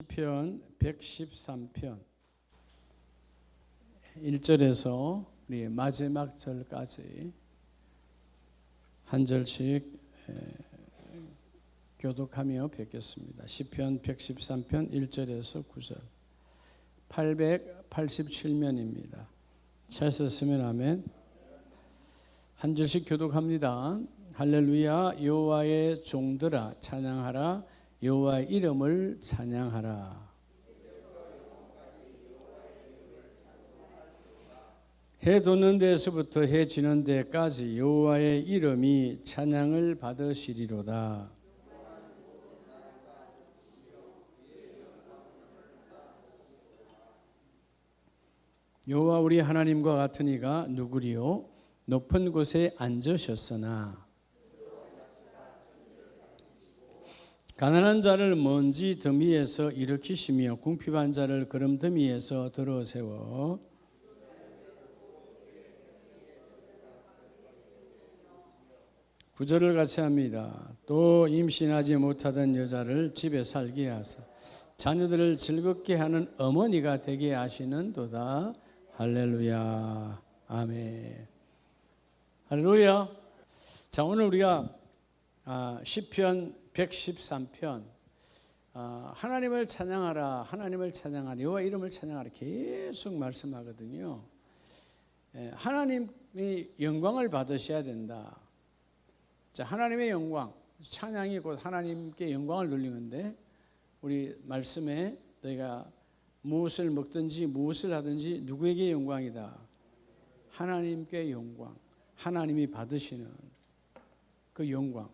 시편 113편 1절에서 우리 마지막 절까지 한 절씩 교독하며 뵙겠습니다. 시편 113편 1절에서 9절 887면입니다. 찾으셨으면 아멘. 한 절씩 교독합니다. 할렐루야. 여호와의 종들아 찬양하라. 여호와의 이름을 찬양하라. 해 돋는 데서부터 해 지는 데까지 여호와의 이름이 찬양을 받으시리로다. 여호와 우리 하나님과 같은 이가 누구리요? 높은 곳에 앉으셨으나 가난한 자를 먼지 더미에서 일으키시며 궁핍한 자를 거름 더미에서 들어세워 구절을 같이 합니다. 또 임신하지 못하던 여자를 집에 살게 하사 자녀들을 즐겁게 하는 어머니가 되게 하시는도다. 할렐루야. 아멘. 할렐루야. 자, 오늘 우리가 시편 113편 하나님을 찬양하라, 하나님을 찬양하라, 여호와 이름을 찬양하라 계속 말씀하거든요. 하나님이 영광을 받으셔야 된다. 자, 하나님의 영광, 찬양이 곧 하나님께 영광을 돌리는데 우리 말씀에 너희가 무엇을 먹든지 무엇을 하든지 누구에게 영광이다? 하나님께 영광, 하나님이 받으시는 그 영광.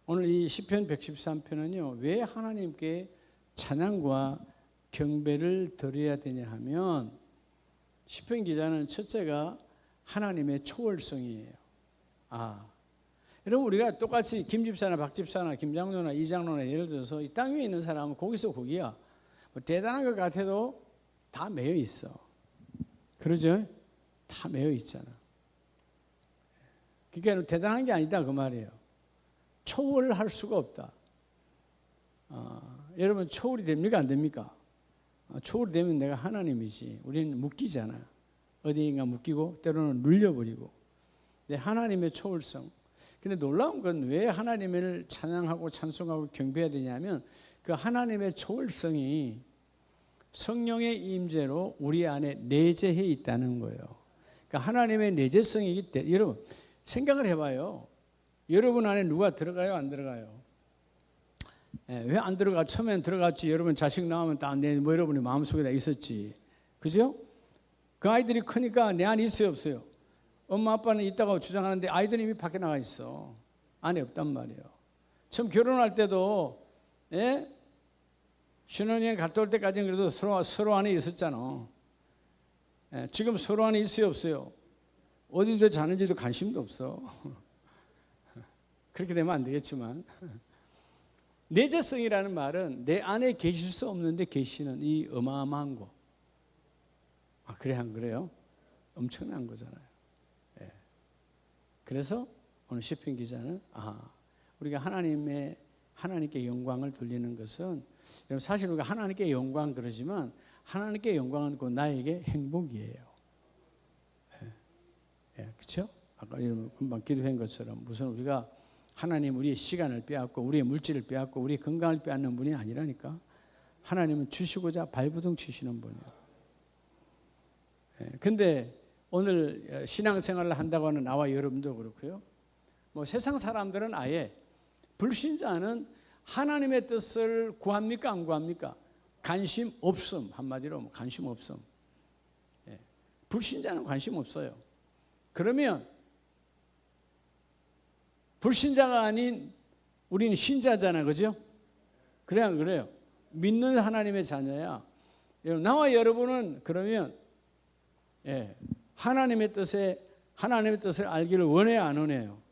오늘 이 시편 113편은요, 왜 하나님께 찬양과 경배를 드려야 되냐 하면 시편 기자는 첫째가 하나님의 초월성이에요. 여러분 우리가 똑같이 김집사나 박집사나 김장로나 이장로나 예를 들어서 이 땅 위에 있는 사람은 거기서 거기야. 뭐 대단한 것 같아도 다 매여 있어. 그러죠? 다 매여 있잖아. 그러니까 대단한 게 아니다 그 말이에요. 초월을 할 수가 없다. 여러분 초월이 됩니까 안 됩니까? 초월이 되면 내가 하나님이지. 우리는 묶이잖아. 어디인가 묶이고 때로는 눌려버리고. 근데 하나님의 초월성. 근데 놀라운 건 왜 하나님을 찬양하고 찬송하고 경배해야 되냐면 그 하나님의 초월성이 성령의 임재로 우리 안에 내재해 있다는 거예요. 그러니까 하나님의 내재성이기 때문에 여러분 생각을 해봐요. 여러분 안에 누가 들어가요? 안 들어가요? 왜 안 들어가? 처음엔 들어갔지. 여러분 자식 나오면 다 뭐 여러분의 마음속에 다 있었지. 그죠? 그 아이들이 크니까 내 안에 있어요? 없어요? 엄마 아빠는 있다고 주장하는데 아이들이 이미 밖에 나가 있어. 안에 없단 말이에요. 처음 결혼할 때도 신혼여행 갔다 올 때까지는 그래도 서로 안에 있었잖아. 지금 서로 안에 있어요? 없어요? 어디서 자는지도 관심도 없어. 그렇게 되면 안 되겠지만 내재성이라는 말은 내 안에 계실 수 없는데 계시는 이 어마어마한 거. 그래 안 그래요? 엄청난 거잖아요. 그래서 오늘 시편 기자는 우리가 하나님께 영광을 돌리는 것은 사실 우리가 하나님께 영광 그러지만 하나님께 영광은 곧 나에게 행복이에요. 그렇죠? 아까 금방 기도한 것처럼 무슨 우리가 하나님 우리의 시간을 빼앗고 우리의 물질을 빼앗고 우리의 건강을 빼앗는 분이 아니라니까. 하나님은 주시고자 발부둥 치시는 분이에요. 근데 오늘 신앙생활을 한다고 하는 나와 여러분도 그렇고요. 뭐 세상 사람들은 아예 불신자는 하나님의 뜻을 구합니까 안 구합니까? 관심 없음. 한마디로 관심 없음. 불신자는 관심 없어요. 그러면 불신자가 아닌 우리는 신자잖아. 그죠? 그래 안 그래요? 믿는 하나님의 자녀야. 나와 여러분은 그러면 하나님의 뜻을 알기를 원해야 안 원해요?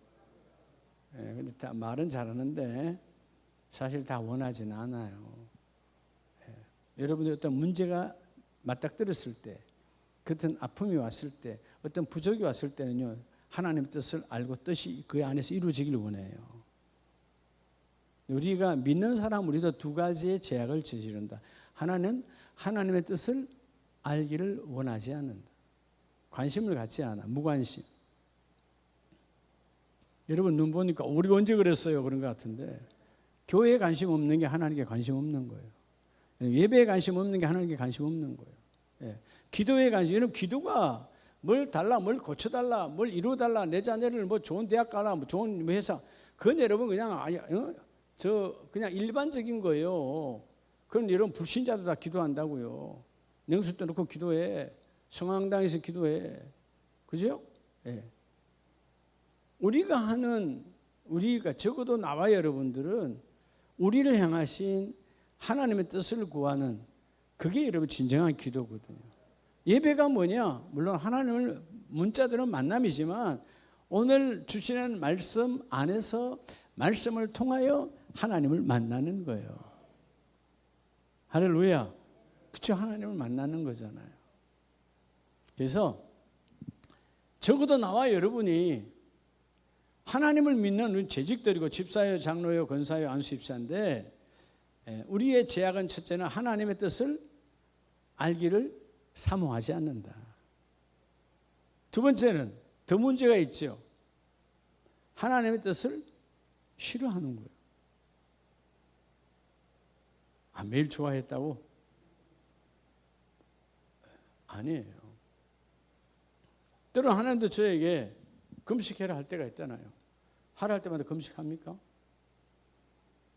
근데 다 말은 잘하는데 사실 다 원하지는 않아요. 여러분들 어떤 문제가 맞닥뜨렸을 때, 같은 아픔이 왔을 때, 어떤 부족이 왔을 때는요, 하나님의 뜻을 알고 뜻이 그 안에서 이루어지기를 원해요. 우리가 믿는 사람 우리도 두 가지의 죄악을 저지른다. 하나는 하나님의 뜻을 알기를 원하지 않는다. 관심을 갖지 않아. 무관심. 여러분 눈 보니까 우리가 언제 그랬어요? 그런 것 같은데 교회에 관심 없는 게 하나님께 관심 없는 거예요. 예배에 관심 없는 게 하나님께 관심 없는 거예요. 예. 기도에 관심. 여러분 기도가 뭘 달라, 뭘 고쳐달라, 뭘 이루어달라, 내 자녀를 뭐 좋은 대학 가라, 뭐 좋은 회사. 그건 여러분 그냥 그냥 일반적인 거예요. 그건 여러분 불신자도 다 기도한다고요. 냉수 떠놓고 기도해. 성황당에서 기도해. 그죠? 예. 우리가 적어도 나와 여러분들은 우리를 향하신 하나님의 뜻을 구하는 그게 여러분 진정한 기도거든요. 예배가 뭐냐? 물론 하나님을 문자들은 만남이지만 오늘 주시는 말씀 안에서 말씀을 통하여 하나님을 만나는 거예요. 할렐루야. 그렇죠? 하나님을 만나는 거잖아요. 그래서 적어도 나와 여러분이 하나님을 믿는 재직들이고 집사요, 장로요, 권사요, 안수집사인데 우리의 죄악은 첫째는 하나님의 뜻을 알기를 사모하지 않는다. 두 번째는 더 문제가 있죠. 하나님의 뜻을 싫어하는 거예요. 매일 좋아했다고? 아니에요. 때로 하나님도 저에게 금식해라 할 때가 있잖아요. 하라 할 때마다 금식합니까?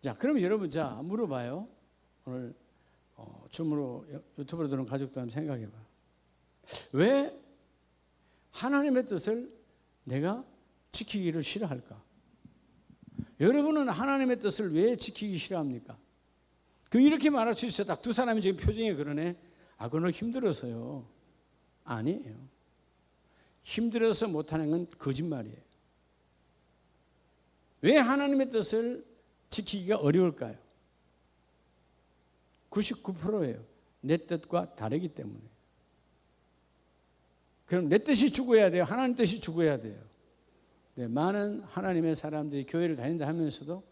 자, 그럼 여러분 물어봐요. 오늘 줌으로 유튜브로 들은 가족도 한번 생각해봐. 왜 하나님의 뜻을 내가 지키기를 싫어할까? 여러분은 하나님의 뜻을 왜 지키기 싫어합니까? 그럼 이렇게 말할 수 있어요. 딱 두 사람이 지금 표정이 그러네. 그건 힘들어서요. 아니에요. 힘들어서 못하는 건 거짓말이에요. 왜 하나님의 뜻을 지키기가 어려울까요? 99%예요. 내 뜻과 다르기 때문에. 그럼 내 뜻이 죽어야 돼요? 하나님 뜻이 죽어야 돼요? 네, 많은 하나님의 사람들이 교회를 다닌다 하면서도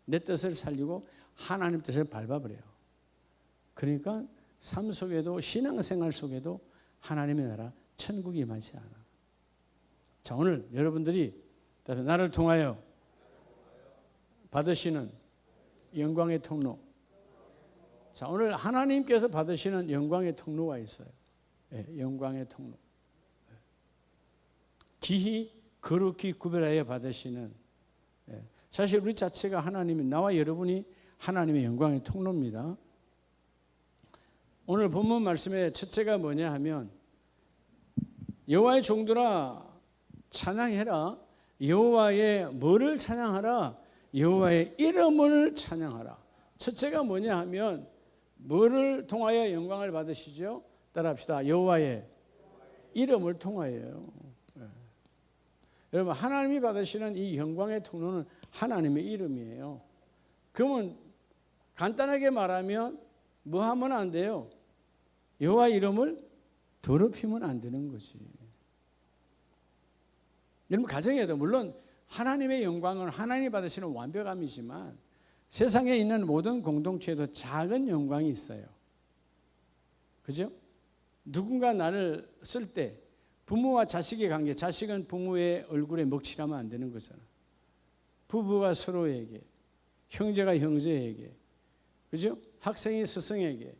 내 뜻을 살리고 하나님 뜻을 밟아버려요. 그러니까 삶 속에도 신앙생활 속에도 하나님의 나라 천국이 임하지 않아. 자, 오늘 여러분들이 나를 통하여 받으시는 영광의 통로. 자, 오늘 하나님께서 받으시는 영광의 통로가 있어요. 네, 영광의 통로. 기히 거룩히 구별하여 받으시는. 네, 사실 우리 자체가 하나님이 나와 여러분이 하나님의 영광의 통로입니다. 오늘 본문 말씀의 첫째가 뭐냐 하면 여호와의 종들아 찬양해라. 여호와의 뭐를 찬양하라? 여호와의 이름을 찬양하라. 첫째가 뭐냐 하면 뭐를 통하여 영광을 받으시죠? 따라합시다. 여호와의 이름을 통하여요. 네. 여러분 하나님이 받으시는 이 영광의 통로는 하나님의 이름이에요. 그러면 간단하게 말하면 뭐 하면 안 돼요? 여호와 이름을 더럽히면 안 되는 거지. 여러분 가정에도 물론 하나님의 영광은 하나님이 받으시는 완벽함이지만 세상에 있는 모든 공동체에도 작은 영광이 있어요. 그죠? 누군가 나를 쓸 때 부모와 자식의 관계, 자식은 부모의 얼굴에 먹칠하면 안 되는 거잖아. 부부가 서로에게, 형제가 형제에게, 그죠? 학생이 스승에게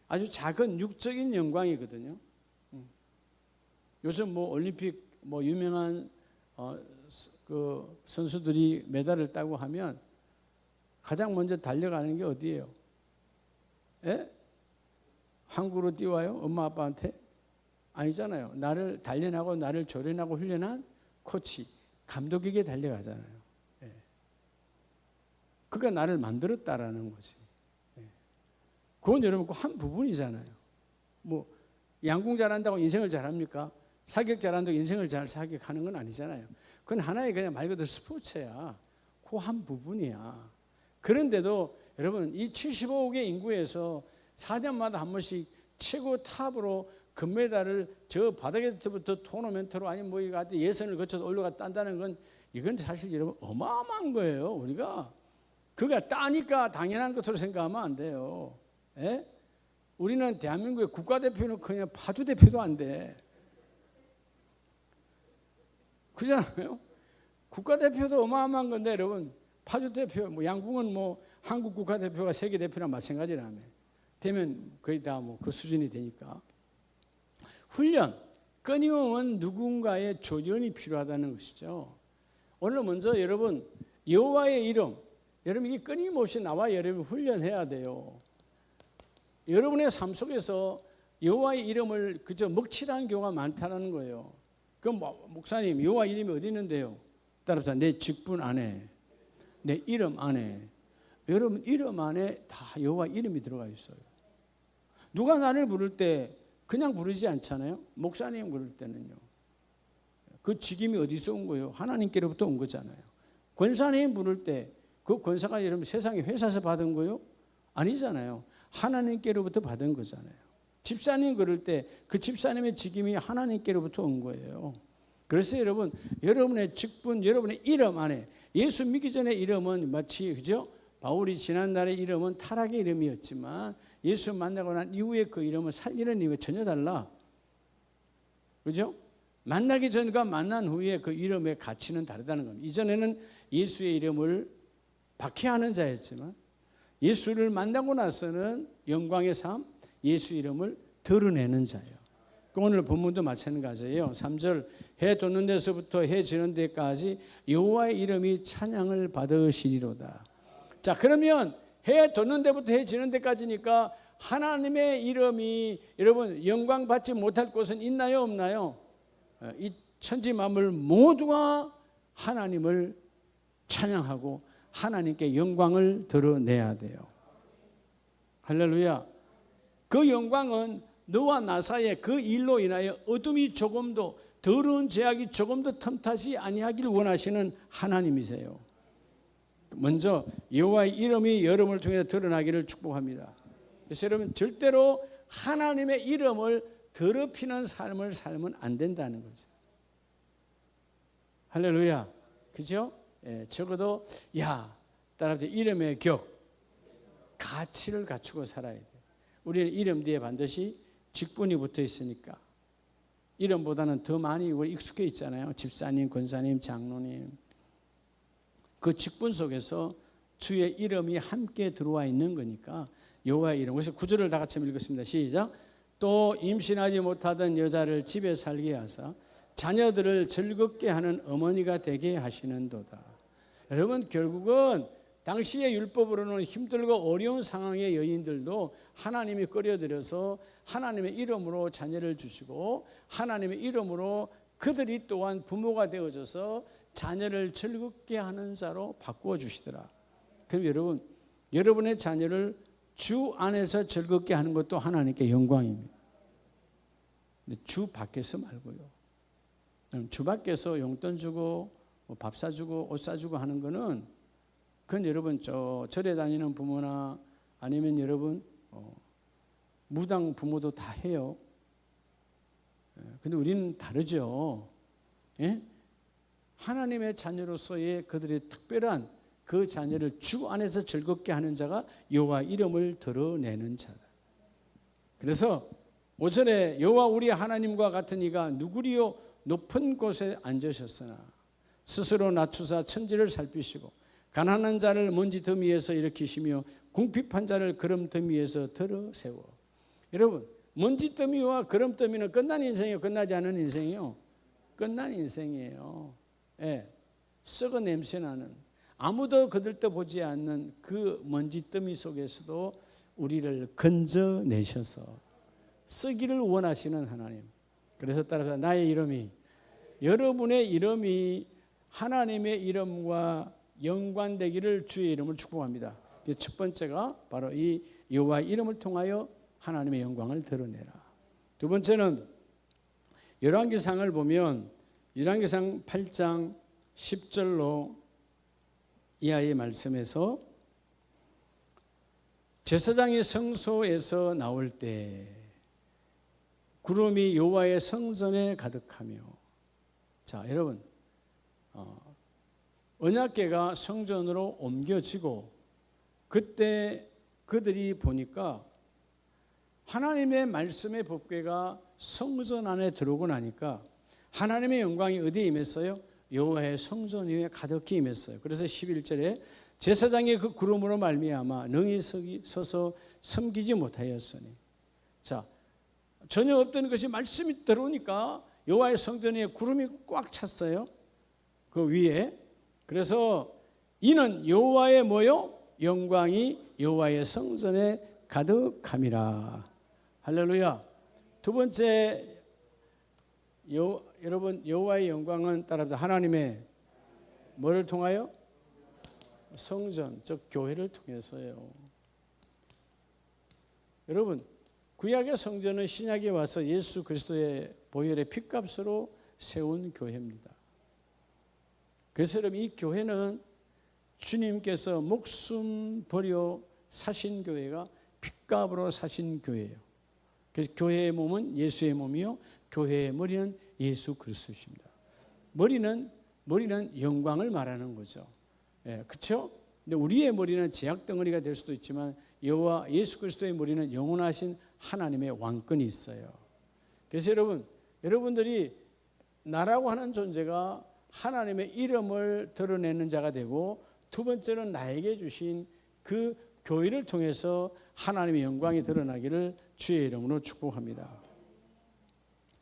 아주 작은 육적인 영광이거든요. 요즘 올림픽 유명한 그 선수들이 메달을 따고 하면 가장 먼저 달려가는 게 어디예요? 예? 한국으로 뛰어와요? 엄마 아빠한테? 아니잖아요. 나를 단련하고 나를 조련하고 훈련한 코치, 감독에게 달려가잖아요. 예. 그가 나를 만들었다라는 거지. 예. 그건 여러분 한 부분이잖아요. 양궁 잘한다고 인생을 잘합니까? 사격 잘한다고 인생을 잘 사격하는 건 아니잖아요. 그건 하나의 그냥 말 그대로 스포츠야. 그 한 부분이야. 그런데도 여러분 이 75억의 인구에서 4년마다 한 번씩 최고 탑으로 금메달을 저 바닥에서부터 토너멘트로 아니면 예선을 거쳐서 올라가 딴다는 건 이건 사실 여러분 어마어마한 거예요. 우리가 그가 따니까 당연한 것으로 생각하면 안 돼요. 예? 우리는 대한민국의 국가대표는 그냥 파주대표도 안 돼. 그렇잖아요. 국가대표도 어마어마한 건데 여러분, 파주대표, 뭐 양궁은 뭐 한국 국가대표가 세계대표랑 마찬가지라며. 되면 거의 다 뭐 그 수준이 되니까. 훈련, 끊임없는 누군가의 조련이 필요하다는 것이죠. 오늘 먼저 여러분, 여호와의 이름, 여러분 이게 끊임없이 나와 여러분 훈련해야 돼요. 여러분의 삶 속에서 여호와의 이름을 그저 먹칠하는 경우가 많다는 거예요. 그럼 목사님, 여호와 이름이 어디 있는데요? 따라서 내 직분 안에, 내 이름 안에, 여러분 이름 안에 다 여호와 이름이 들어가 있어요. 누가 나를 부를 때 그냥 부르지 않잖아요. 목사님 부를 때는요. 그 직임이 어디서 온 거예요? 하나님께로부터 온 거잖아요. 권사님 부를 때 그 권사가 여러분 세상에 회사에서 받은 거요? 아니잖아요. 하나님께로부터 받은 거잖아요. 집사님 그럴 때 그 집사님의 직임이 하나님께로부터 온 거예요. 그래서 여러분, 여러분의 직분, 여러분의 이름 안에, 예수 믿기 전에 이름은 마치, 그죠? 바울이 지난날의 이름은 타락의 이름이었지만 예수 만나고 난 이후에 그 이름을 살리는 이름이 전혀 달라. 그죠? 만나기 전과 만난 후에 그 이름의 가치는 다르다는 겁니다. 이전에는 예수의 이름을 박해하는 자였지만 예수를 만나고 나서는 영광의 삶, 예수 이름을 드러내는 자예요. 오늘 본문도 마찬가지예요. 3절, 해 돋는 데서부터 해 지는 데까지 여호와의 이름이 찬양을 받으시리로다. 자, 그러면 해 돋는 데부터 해 지는 데까지니까 하나님의 이름이 여러분 영광 받지 못할 곳은 있나요, 없나요? 이 천지 만물 모두가 하나님을 찬양하고 하나님께 영광을 드러내야 돼요. 할렐루야. 그 영광은 너와 나 사이에 그 일로 인하여 어둠이 조금도, 더러운 죄악이 조금도 틈타지 아니하길 원하시는 하나님이세요. 먼저 여호와의 이름이 여러분을 통해 드러나기를 축복합니다. 그래서 여러분 절대로 하나님의 이름을 더럽히는 삶을 살면 안 된다는 거죠. 할렐루야. 그죠? 예, 적어도 따라서 이름의 격, 가치를 갖추고 살아야 돼요. 우리는 이름 뒤에 반드시 직분이 붙어 있으니까. 이름보다는 더 많이 우리 익숙해 있잖아요. 집사님, 권사님, 장로님. 그 직분 속에서 주의 이름이 함께 들어와 있는 거니까 여호와의 이름. 그래서 구절을 다 같이 읽겠습니다. 시작. 또 임신하지 못하던 여자를 집에 살게 하사 자녀들을 즐겁게 하는 어머니가 되게 하시는도다. 여러분 결국은 당시의 율법으로는 힘들고 어려운 상황의 여인들도 하나님이 끌어들여서 하나님의 이름으로 자녀를 주시고 하나님의 이름으로 그들이 또한 부모가 되어져서 자녀를 즐겁게 하는 자로 바꾸어 주시더라. 그럼 여러분, 여러분의 자녀를 주 안에서 즐겁게 하는 것도 하나님께 영광입니다. 주 밖에서 말고요. 주 밖에서 용돈 주고 밥 사주고 옷 사주고 하는 거는 그건 여러분 절에 다니는 부모나 아니면 여러분 무당 부모도 다 해요. 근데 우리는 다르죠. 예? 하나님의 자녀로서의 그들의 특별한 그 자녀를 주 안에서 즐겁게 하는 자가 여호와 이름을 드러내는 자다. 그래서 5절에 여호와 우리 하나님과 같은 이가 누구리요 높은 곳에 앉으셨으나 스스로 낮추사 천지를 살피시고 가난한 자를 먼지 더미에서 일으키시며 궁핍한 자를 그름 더미에서 들어 세워. 여러분 먼지 더미와 그름 더미는 끝난 인생이에요? 끝나지 않은 인생이에요? 끝난 인생이에요. 예, 썩은 냄새나는 아무도 거들떠 보지 않는 그 먼지 더미 속에서도 우리를 건져내셔서 쓰기를 원하시는 하나님. 그래서 따라서 나의 이름이, 여러분의 이름이 하나님의 이름과 연관되기를 주의 이름을 축복합니다. 첫 번째가 바로 이 여호와의 이름을 통하여 하나님의 영광을 드러내라. 두 번째는 열왕기상을 보면 열왕기상 8장 10절로 이하의 말씀에서 제사장이 성소에서 나올 때 구름이 여호와의 성전에 가득하며, 자 여러분 언약궤가 성전으로 옮겨지고 그때 그들이 보니까 하나님의 말씀의 법궤가 성전 안에 들어오고 나니까 하나님의 영광이 어디에 임했어요? 여호와의 성전 위에 가득히 임했어요. 그래서 11절에 제사장이 그 구름으로 말미암아 능히 서서 섬기지 못하였으니. 자, 전혀 없던 것이 말씀이 들어오니까 여호와의 성전 위에 구름이 꽉 찼어요. 그 위에. 그래서 이는 여호와의 뭐요? 영광이 여호와의 성전에 가득함이라. 할렐루야. 두 번째, 여러분, 여호와의 영광은 따라서 하나님의 뭐를 통하여? 성전, 즉 교회를 통해서요. 여러분, 구약의 성전은 신약에 와서 예수 그리스도의 보혈의 핏값으로 세운 교회입니다. 그래서 여러분, 이 교회는 주님께서 목숨 버려 사신 교회가 핏값으로 사신 교회예요. 그래서 교회의 몸은 예수의 몸이요, 교회의 머리는 예수 그리스도십니다. 머리는 영광을 말하는 거죠. 예, 그렇죠? 근데 우리의 머리는 제약 덩어리가 될 수도 있지만 여호와 예수 그리스도의 머리는 영원하신 하나님의 왕권이 있어요. 그래서 여러분들이 나라고 하는 존재가 하나님의 이름을 드러내는 자가 되고, 두 번째는 나에게 주신 그 교회를 통해서 하나님의 영광이 드러나기를 주의 이름으로 축복합니다.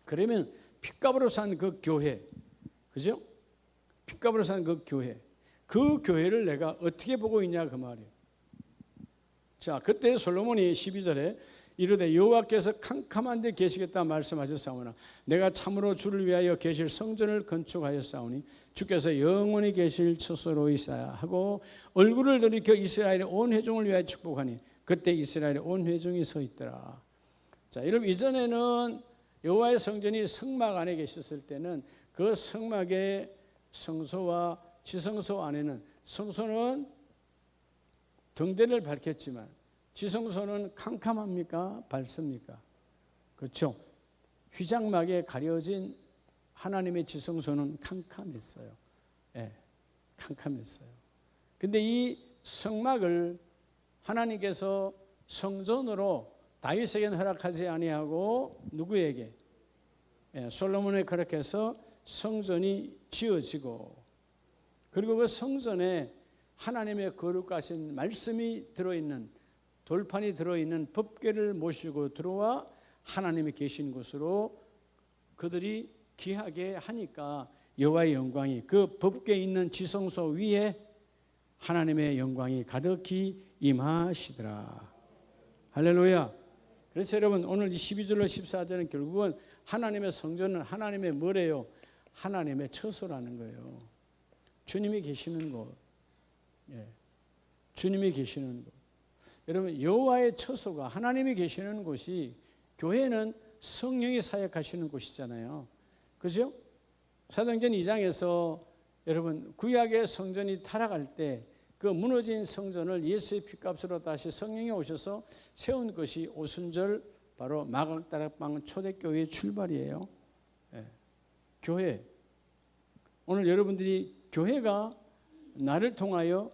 그러면 핏값으로 산 그 교회, 그죠? 핏값으로 산 그 교회를 내가 어떻게 보고 있냐 그 말이에요. 자, 그때 솔로몬이 12절에 이르되 여호와께서 캄캄한 데 계시겠다 말씀하셨사오나 내가 참으로 주를 위하여 계실 성전을 건축하였사오니 주께서 영원히 계실 처소로이사 하고 얼굴을 돌이켜 이스라엘의 온 회중을 위하여 축복하니 그때 이스라엘의 온 회중이 서 있더라. 자, 여러분, 이전에는 여호와의 성전이 성막 안에 계셨을 때는 그 성막의 성소와 지성소 안에는, 성소는 등대를 밝혔지만 지성소는 캄캄합니까? 밝습니까? 그렇죠. 휘장막에 가려진 하나님의 지성소는 캄캄했어요. 예, 캄캄했어요. 근데 이 성막을 하나님께서 성전으로 다윗에게는 허락하지 아니하고 누구에게? 예, 솔로몬에 허락해서 성전이 지어지고, 그리고 그 성전에 하나님의 거룩하신 말씀이 들어있는, 돌판이 들어있는 법궤를 모시고 들어와 하나님이 계신 곳으로 그들이 귀하게 하니까 여호와의 영광이 그 법궤에 있는 지성소 위에 하나님의 영광이 가득히 임하시더라. 할렐루야. 그래서 여러분, 오늘 12절로 14절은 결국은 하나님의 성전은 하나님의 뭐래요? 하나님의 처소라는 거예요. 주님이 계시는 곳. 예, 주님이 계시는 곳. 여러분, 여호와의 처소가 하나님이 계시는 곳이, 교회는 성령이 사역하시는 곳이잖아요. 그죠? 사도행전 2장에서 여러분, 구약의 성전이 타락할 때 그 무너진 성전을 예수의 핏값으로 다시 성령이 오셔서 세운 것이 오순절, 바로 마각다락방 초대교회의 출발이에요. 예. 교회. 오늘 여러분들이 교회가 나를 통하여,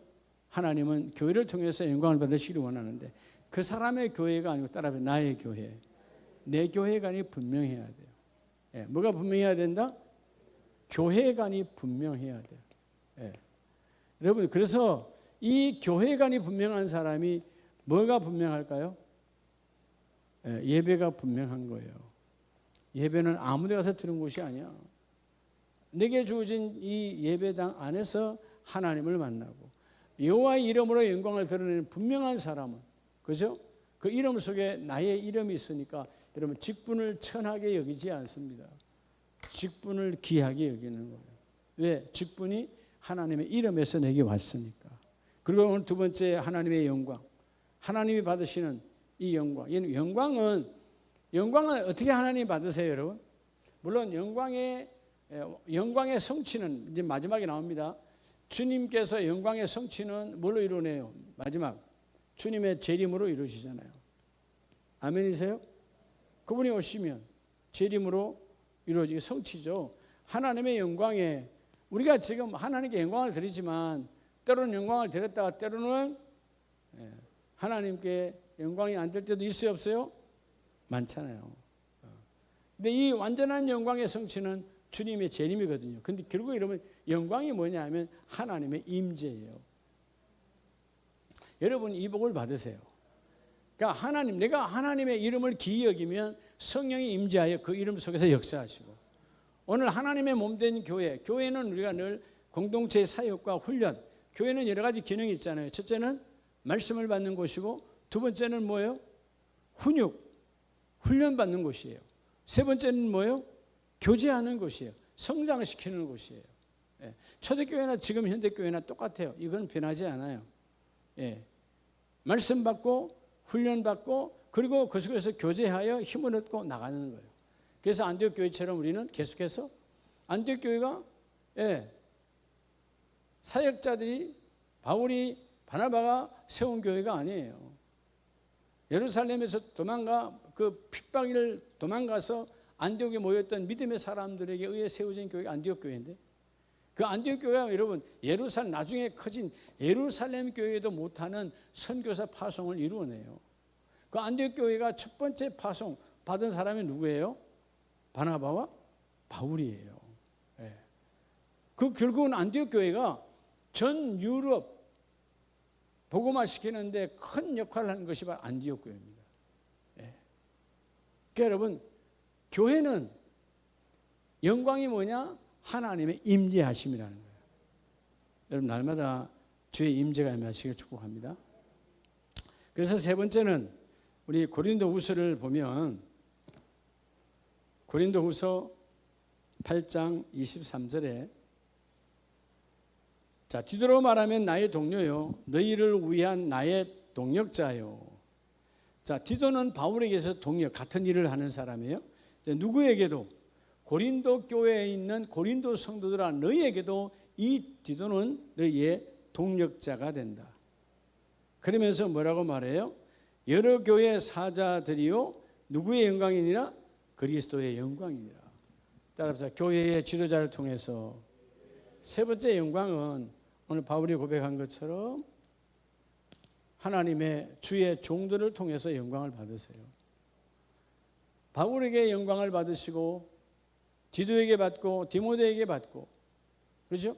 하나님은 교회를 통해서 영광을 받으시기를 원하는데 그 사람의 교회가 아니고 따라서 나의 교회, 내 교회관이 분명해야 돼요. 예. 뭐가 분명해야 된다? 교회관이 분명해야 돼요. 예. 여러분, 그래서 이 교회관이 분명한 사람이 뭐가 분명할까요? 예, 예배가 분명한 거예요. 예배는 아무 데 가서 드는 곳이 아니야. 내게 주어진 이 예배당 안에서 하나님을 만나고 여호와의 이름으로 영광을 드러내는 분명한 사람은, 그죠? 그 이름 속에 나의 이름이 있으니까 여러분, 직분을 천하게 여기지 않습니다. 직분을 귀하게 여기는 거예요. 왜? 직분이 하나님의 이름에서 내게 왔으니까. 그리고 오늘 두 번째, 하나님의 영광. 하나님이 받으시는 이 영광. 영광은 어떻게 하나님이 받으세요, 여러분? 물론 영광의 성취는 이제 마지막에 나옵니다. 주님께서 영광의 성취는 뭘로 이루어내요? 마지막 주님의 재림으로 이루어지잖아요. 아멘이세요? 그분이 오시면 재림으로 이루어지게 성취죠. 하나님의 영광에, 우리가 지금 하나님께 영광을 드리지만 때로는 영광을 드렸다가 때로는 하나님께 영광이 안 될 때도 있어요, 없어요? 많잖아요. 근데 이 완전한 영광의 성취는 주님의 재림이거든요. 근데 결국 여러분 영광이 뭐냐 하면 하나님의 임재예요. 여러분 이 복을 받으세요. 그러니까 내가 하나님의 이름을 기이 여기면 성령이 임재하여 그 이름 속에서 역사하시고, 오늘 하나님의 몸된 교회는 우리가 늘 공동체 사역과 훈련, 교회는 여러 가지 기능이 있잖아요. 첫째는 말씀을 받는 곳이고, 두 번째는 뭐예요? 훈련 받는 곳이에요. 세 번째는 뭐예요? 교제하는 곳이에요. 성장시키는 곳이에요. 초대교회나 지금 현대교회나 똑같아요. 이건 변하지 않아요. 말씀 받고 훈련 받고, 그리고 그 속에서 교제하여 힘을 얻고 나가는 거예요. 그래서 안디옥 교회처럼 우리는 계속해서 안디옥 교회가 사역자들이 바울이 바나바가 세운 교회가 아니에요. 예루살렘에서 그 핍박을 도망가서 안디옥에 모였던 믿음의 사람들에게 의해 세워진 교회가 안디옥 교회인데, 그 안디옥 교회가 여러분 나중에 커진 예루살렘 교회도 못하는 선교사 파송을 이루어내요. 그 안디옥 교회가 첫 번째 파송 받은 사람이 누구예요? 바나바와 바울이에요. 그 결국은 안디옥 교회가 전 유럽 복음화시키는데 큰 역할을 하는 것이 바로 안디옥 교회입니다. 그러니까 여러분 교회는 영광이 뭐냐? 하나님의 임재하심이라는 거예요. 여러분 날마다 주의 임재가 임하시길 축복합니다. 그래서 세 번째는 우리 고린도후서를 보면 고린도후서 8장 23절에 자, 뒤돌아 말하면 나의 동료요 너희를 위한 나의 동력자요. 자, 디도는 바울에게서 동력, 같은 일을 하는 사람이에요. 누구에게도 고린도 교회에 있는 고린도 성도들아 너희에게도 이 디도는 너희의 동력자가 된다. 그러면서 뭐라고 말해요? 여러 교회 사자들이요 누구의 영광이니라? 그리스도의 영광이니라. 따라서 교회의 지도자를 통해서 세 번째 영광은 오늘 바울이 고백한 것처럼 하나님의 주의 종들을 통해서 영광을 받으세요. 바울에게 영광을 받으시고 디도에게 받고 디모데에게 받고, 그렇죠?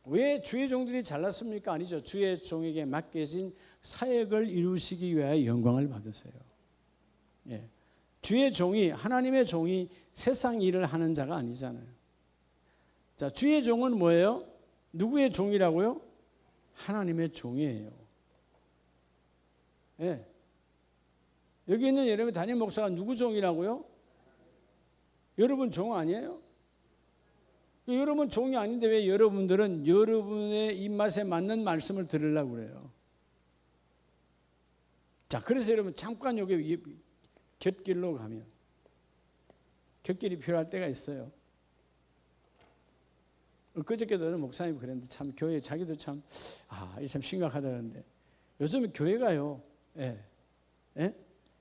왜 주의 종들이 잘났습니까? 아니죠. 주의 종에게 맡겨진 사역을 이루시기 위하여 영광을 받으세요. 주의 종이, 하나님의 종이 세상 일을 하는 자가 아니잖아요. 자, 주의 종은 뭐예요? 누구의 종이라고요? 하나님의 종이에요. 여기 있는 여러분 담임 목사가 누구 종이라고요? 여러분 종 아니에요? 여러분 종이 아닌데 왜 여러분들은 여러분의 입맛에 맞는 말씀을 들으려고 그래요? 자, 그래서 여러분 잠깐 여기 곁길로 가면 곁길이 필요할 때가 있어요. 그저께도 어느 목사님이 그랬는데 참 교회 자기도 참 이게 참 심각하다는데 요즘 교회가요,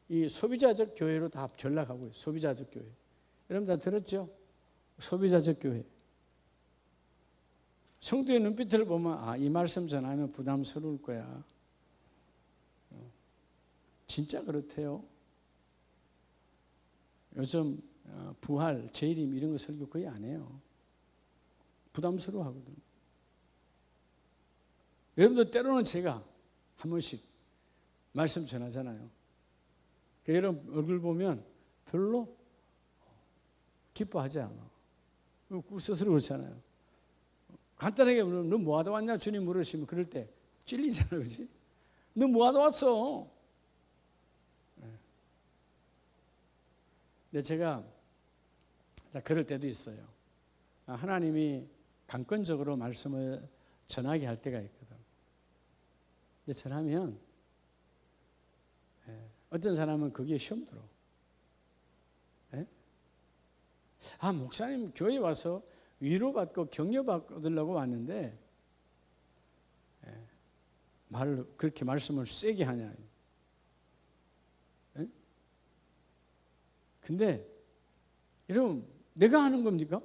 이 소비자적 교회로 다 전락하고 있어요. 소비자적 교회. 여러분 다 들었죠? 소비자적 교회. 성도의 눈빛을 보면 이 말씀 전하면 부담스러울 거야. 진짜 그렇대요. 요즘 부활, 재림 이런 거 설교 거의 안 해요. 부담스러워 하거든요. 여러분들 때로는 제가 한 번씩 말씀 전하잖아요. 여러분 얼굴 보면 별로 기뻐하지 않아. 스스로 그렇잖아요. 간단하게 물으면 너 뭐 하다 왔냐 주님 물으시면 그럴 때 찔리잖아, 그렇지? 너 뭐 하다 왔어? 근데 제가 그럴 때도 있어요. 하나님이 강권적으로 말씀을 전하게 할 때가 있거든. 근데 전하면 어떤 사람은 그게 시험 들어. 목사님 교회 와서 위로받고 격려받으려고 왔는데 말을 그렇게 말씀을 세게 하냐. 근데 여러분 내가 하는 겁니까?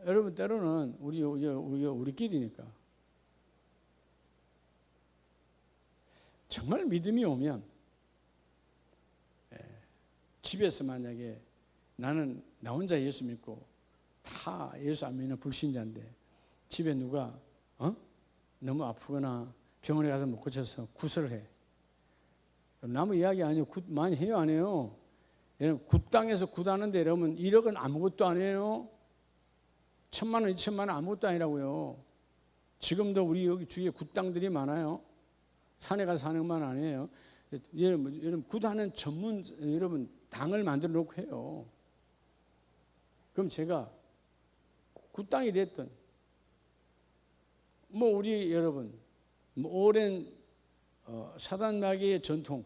여러분 때로는 우리끼리니까 정말 믿음이 오면 집에서 만약에 나는 나 혼자 예수 믿고 다 예수 안 믿는 불신자인데 집에 누가 너무 아프거나 병원에 가서 못 고쳐서 구설을 해. 남의 이야기 아니에요. 많이 해요, 안 해요? 여러분, 굿땅에서 굿하는데 여러분 1억은 아무것도 아니에요. 1,000만 원, 2천만 원 아무것도 아니라고요. 지금도 우리 여기 주위에 굿땅들이 많아요. 산에 가서 사는 것만 아니에요. 여러분 굿하는 전문 여러분 당을 만들어 놓고 해요. 그럼 제가 굿땅이 됐든 뭐 우리 여러분 뭐 오랜 사단 마귀의 전통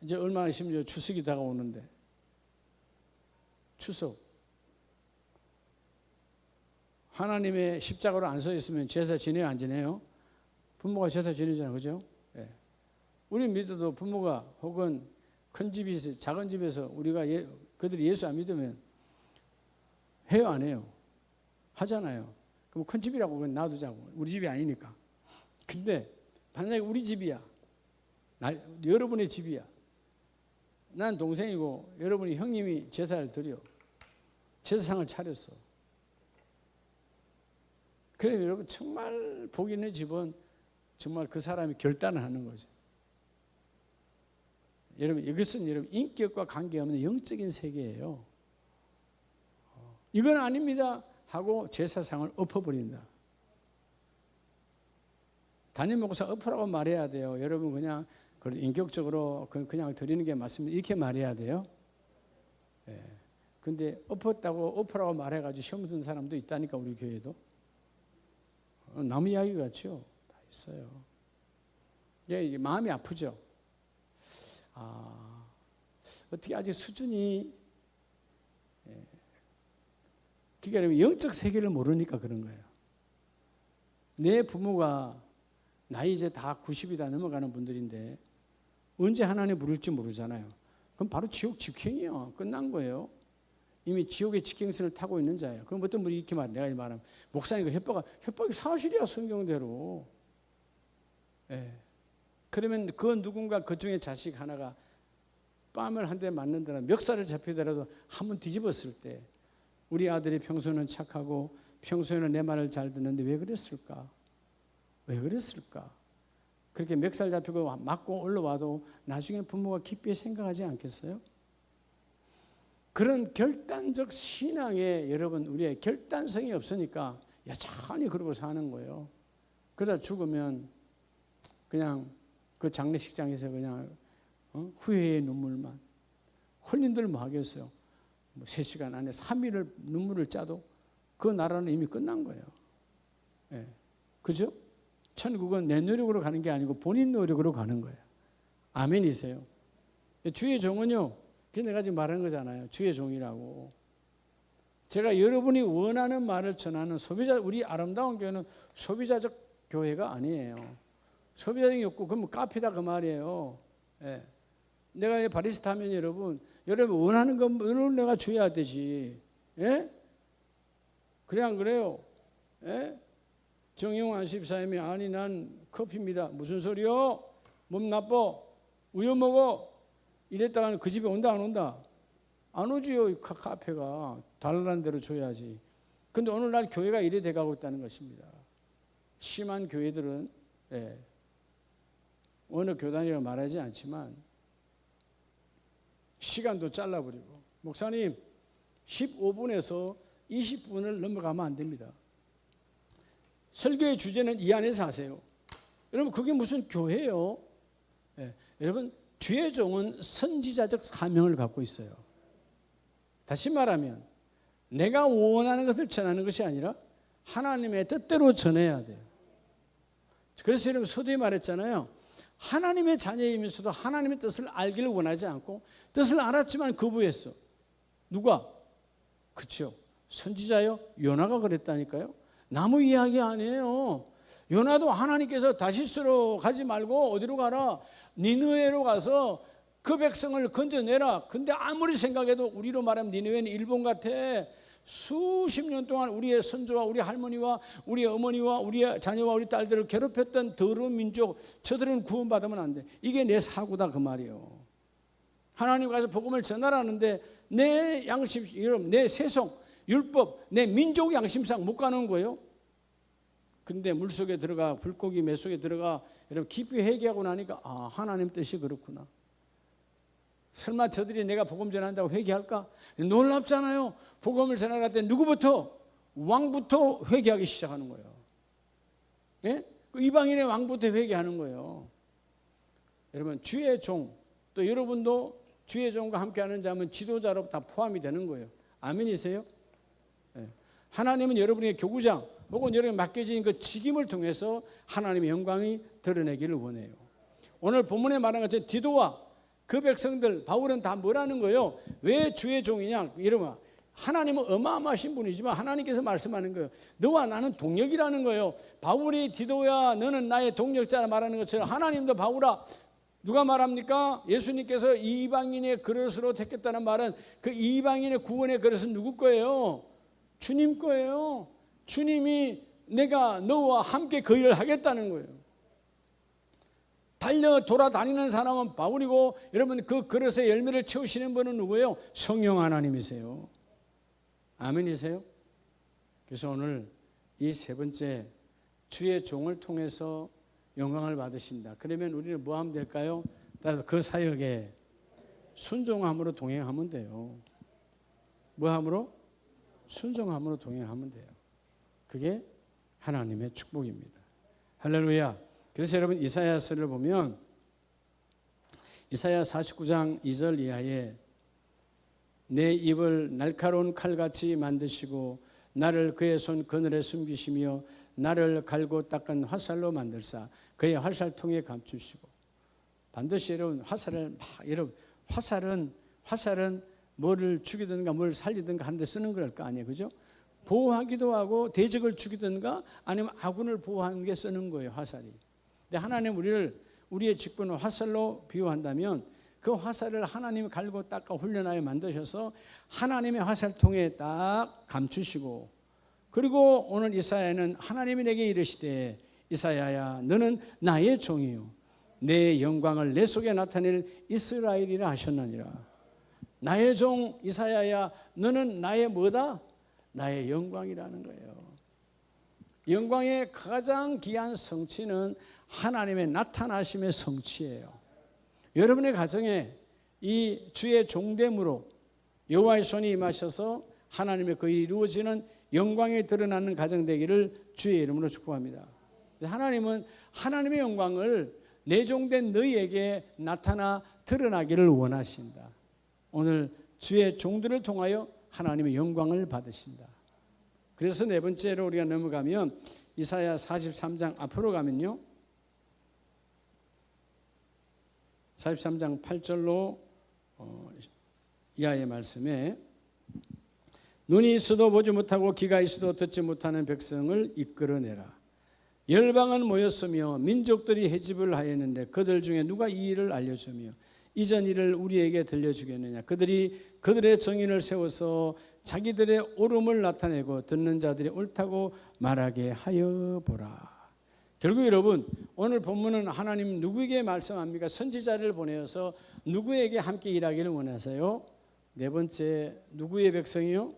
이제 얼마나 있으면 추석이 다가오는데 추석 하나님의 십자가로 안 서 있으면 제사 지내요 안 지내요? 부모가 제사 지내잖아요, 그죠? 예. 우리 믿어도 부모가 혹은 큰 집에서 작은 집에서 우리가 그들이 예수 안 믿으면 해요 안 해요? 하잖아요. 그럼 큰 집이라고 그냥 놔두자고. 우리 집이 아니니까. 근데 만약에 우리 집이야. 여러분의 집이야. 난 동생이고 여러분이 형님이 제사를 드려. 제사상을 차렸어. 그럼 여러분 정말 복 있는 집은 정말 그 사람이 결단을 하는 거죠. 여러분 이것은 여러분 인격과 관계없는 영적인 세계예요. 이건 아닙니다 하고 제사상을 엎어버린다. 담임 목사 엎으라고 말해야 돼요. 여러분 그냥 인격적으로 그냥 드리는 게 맞습니다. 이렇게 말해야 돼요. 예. 근데 엎었다고 엎으라고 말해가지고 시험 든 사람도 있다니까 우리 교회도. 남 이야기 같죠? 다 있어요. 이게 마음이 아프죠? 어떻게 아직 수준이 그러니까 영적 세계를 모르니까 그런 거예요. 내 부모가 나이 이제 다 90이 다 넘어가는 분들인데 언제 하나님 부를지 모르잖아요. 그럼 바로 지옥 직행이에요. 끝난 거예요. 이미 지옥의 직행선을 타고 있는 자예요. 그럼 어떤 분이 이렇게 말해요. 내가 말하면 목사님 그 협박이 사실이야 성경대로. 예. 그러면 그 누군가 그 중에 자식 하나가 뺨을 한 대 맞는다나 멱살을 잡히더라도 한번 뒤집었을 때 우리 아들이 평소에는 착하고 평소에는 내 말을 잘 듣는데 왜 그랬을까? 왜 그랬을까? 그렇게 멱살 잡히고 맞고 올라와도 나중에 부모가 깊이 생각하지 않겠어요? 그런 결단적 신앙에 여러분 우리의 결단성이 없으니까 여전히 그러고 사는 거예요. 그러다 죽으면 그냥 그 장례식장에서 그냥 후회의 눈물만 혼인들 뭐 하겠어요. 3시간 안에 3일을 눈물을 짜도 그 나라는 이미 끝난 거예요. 예. 그죠? 천국은 내 노력으로 가는 게 아니고 본인 노력으로 가는 거예요. 아멘이세요? 주의 종은요. 그게 내가 지금 말하는 거잖아요. 주의 종이라고. 제가 여러분이 원하는 말을 전하는 우리 아름다운 교회는 소비자적 교회가 아니에요. 소비자적이 없고 그럼 카페다 그 말이에요. 예. 내가 바리스타 하면 여러분 원하는 건 내가 줘야 되지. 예? 그래 안 그래요? 예? 정영환 집사님이 아니 난 커피입니다. 무슨 소리요? 몸 나빠? 우유 먹어? 이랬다가는 그 집에 온다 안 온다? 안 오지요. 카페가 달라는 대로 줘야지. 근데 오늘날 교회가 이래 돼가고 있다는 것입니다. 심한 교회들은 어느 교단이라고 말하지 않지만 시간도 잘라버리고 목사님 15분에서 20분을 넘어가면 안 됩니다. 설교의 주제는 이 안에서 하세요. 여러분 그게 무슨 교회예요? 여러분 주의 종은 선지자적 사명을 갖고 있어요. 다시 말하면 내가 원하는 것을 전하는 것이 아니라 하나님의 뜻대로 전해야 돼요. 그래서 여러분 서두에 말했잖아요. 하나님의 자녀이면서도 하나님의 뜻을 알기를 원하지 않고 뜻을 알았지만 거부했어. 누가? 그렇죠. 선지자요? 요나가 그랬다니까요. 나무 이야기 아니에요. 요나도 하나님께서 다시스로 가지 말고 어디로 가라? 니느웨로 가서 그 백성을 건져내라. 근데 아무리 생각해도 우리로 말하면 니느웨는 일본 같아. 수십 년 동안 우리의 선조와 우리 할머니와 우리 어머니와 우리 자녀와 우리 딸들을 괴롭혔던 더러운 민족, 저들은 구원받으면 안 돼. 이게 내 사고다 그 말이에요. 하나님 가서 복음을 전하라는데 내 양심, 여러분, 내 세속, 율법, 내 민족 양심상 못 가는 거예요. 근데 물속에 들어가, 불고기 매 속에 들어가, 여러분 깊이 회개하고 나니까 아, 하나님 뜻이 그렇구나. 설마 저들이 내가 복음 전한다고 회개할까? 놀랍잖아요. 복음을 전할 때 누구부터? 왕부터 회개하기 시작하는 거예요. 예? 이방인의 왕부터 회개하는 거예요. 여러분 주의 종, 또 여러분도 주의 종과 함께하는 자면 지도자로 다 포함이 되는 거예요. 아멘이세요? 예. 하나님은 여러분의 교구장 혹은 여러분에게 맡겨진 그 직임을 통해서 하나님의 영광이 드러내기를 원해요. 오늘 본문에 말한 것처럼 디도와 그 백성들, 바울은 다 뭐라는 거예요? 왜 주의 종이냐? 여러분, 하나님은 어마어마하신 분이지만 하나님께서 말씀하는 거예요. 너와 나는 동력이라는 거예요. 바울이 디도야 너는 나의 동력자라 말하는 것처럼 하나님도 바울아, 누가 말합니까? 예수님께서 이방인의 그릇으로 택했다는 말은 그 이방인의 구원의 그릇은 누구 거예요? 주님 거예요. 주님이 내가 너와 함께 그 일을 하겠다는 거예요. 달려 돌아다니는 사람은 바울이고, 여러분 그 그릇의 열매를 채우시는 분은 누구예요? 성령 하나님이세요. 아멘이세요? 그래서 오늘 이 세 번째, 주의 종을 통해서 영광을 받으신다. 그러면 우리는 뭐 하면 될까요? 그 사역에 순종함으로 동행하면 돼요. 뭐 함으로? 순종함으로 동행하면 돼요. 그게 하나님의 축복입니다. 할렐루야. 그래서 여러분 이사야서를 보면 이사야 49장 2절 이하에 내 입을 날카로운 칼같이 만드시고 나를 그의 손 그늘에 숨기시며 나를 갈고 닦은 화살로 만들사 그의 활살통에 감추시고. 반드시 여러분 화살을 여러분 화살은 뭐를 죽이든가 뭘 살리든가 하는데 쓰는 걸 거 아니에요, 그죠? 보호하기도 하고 대적을 죽이든가 아니면 아군을 보호하는 게 쓰는 거예요, 화살이. 근데 하나님 우리의 직분을 화살로 비유한다면 그 화살을 하나님이 갈고 닦아 훈련하여 만드셔서 하나님의 화살통에 딱 감추시고, 그리고 오늘 이사야는 하나님이 내게 이르시되 이사야야 너는 나의 종이요 내 영광을 내 속에 나타낼 이스라엘이라 하셨느니라. 나의 종 이사야야 너는 나의 뭐다? 나의 영광이라는 거예요. 영광의 가장 귀한 성취는 하나님의 나타나심의 성취예요. 여러분의 가정에 이 주의 종됨으로 여호와의 손이 임하셔서 하나님의 그 이루어지는 영광이 드러나는 가정 되기를 주의 이름으로 축복합니다. 하나님은 하나님의 영광을 내 종된 너희에게 나타나 드러나기를 원하신다. 오늘 주의 종들을 통하여 하나님의 영광을 받으신다. 그래서 네 번째로 우리가 넘어가면 이사야 43장 앞으로 가면요, 43장 8절로 이하의 말씀에 눈이 있어도 보지 못하고 귀가 있어도 듣지 못하는 백성을 이끌어내라. 열방은 모였으며 민족들이 해집을 하였는데 그들 중에 누가 이 일을 알려주며 이전 일을 우리에게 들려주겠느냐. 그들이 그들의 정인을 세워서 자기들의 옳음을 나타내고 듣는 자들이 옳다고 말하게 하여 보라. 결국 여러분 오늘 본문은 하나님 누구에게 말씀합니까? 선지자를 보내어서 누구에게 함께 일하기를 원하세요? 네 번째, 누구의 백성이요?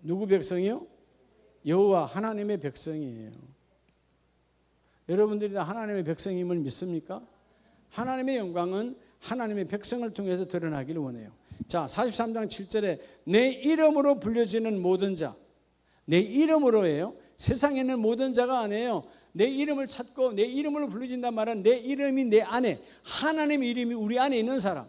누구 백성이요? 여호와 하나님의 백성이에요. 여러분들이 다 하나님의 백성임을 믿습니까? 하나님의 영광은 하나님의 백성을 통해서 드러나기를 원해요. 자, 43장 7절에 내 이름으로 불려지는 모든 자, 내 이름으로예요. 세상에 있는 모든 자가 아니에요. 내 이름을 찾고 내 이름으로 불려진단 말은 내 이름이 내 안에, 하나님의 이름이 우리 안에 있는 사람.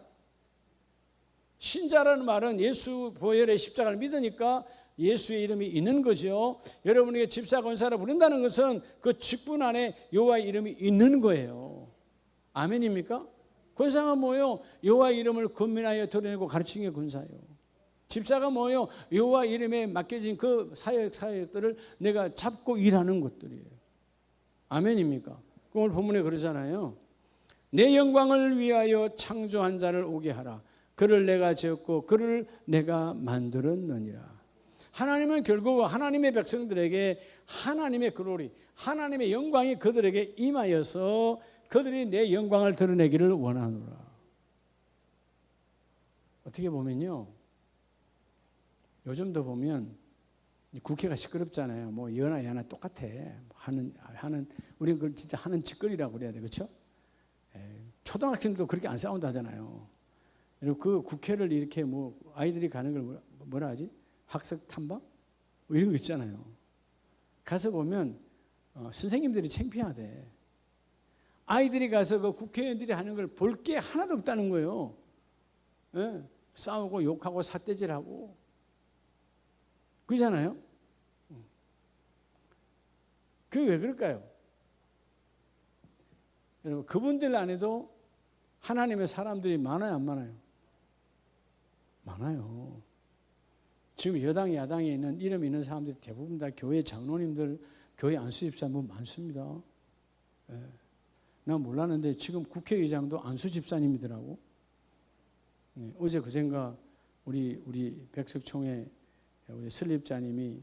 신자라는 말은 예수 보혈의 십자가를 믿으니까 예수의 이름이 있는 거죠. 여러분에게 집사 권사를 부른다는 것은 그 직분 안에 여호와의 이름이 있는 거예요. 아멘입니까? 권사가 뭐예요? 여호와의 이름을 권면하여 드러내고 가르치는 게 권사예요. 집사가 뭐예요? 여호와 이름에 맡겨진 그 사역들을 내가 잡고 일하는 것들이에요. 아멘입니까? 오늘 본문에 그러잖아요. 내 영광을 위하여 창조한 자를 오게 하라. 그를 내가 지었고 그를 내가 만들었느니라. 하나님은 결국 하나님의 백성들에게 하나님의 글로리, 하나님의 영광이 그들에게 임하여서 그들이 내 영광을 드러내기를 원하노라. 어떻게 보면요, 요즘도 보면 국회가 시끄럽잖아요. 뭐 여나 야나 똑같아. 하는 우리는 그걸 진짜 하는 짓거리라고 그래야 돼, 그렇죠? 초등학생도 그렇게 안 싸운다 하잖아요. 그리고 그 국회를 이렇게 뭐 아이들이 가는 걸 뭐라 하지? 학습 탐방? 뭐 이런 거 있잖아요. 가서 보면 선생님들이 창피하대. 아이들이 가서 그 국회의원들이 하는 걸 볼 게 하나도 없다는 거예요. 예? 싸우고 욕하고 삿대질하고 그러잖아요. 그게 왜 그럴까요? 여러분, 그분들 안에도 하나님의 사람들이 많아요, 안 많아요? 많아요. 지금 여당, 야당에 있는 이름 있는 사람들이 대부분 다 교회 장로님들, 교회 안수집사님 많습니다. 예. 난 몰랐는데 지금 국회의장도 안수집사님이더라고. 예. 어제 그젠가 우리 백석총회 우리 설립자님이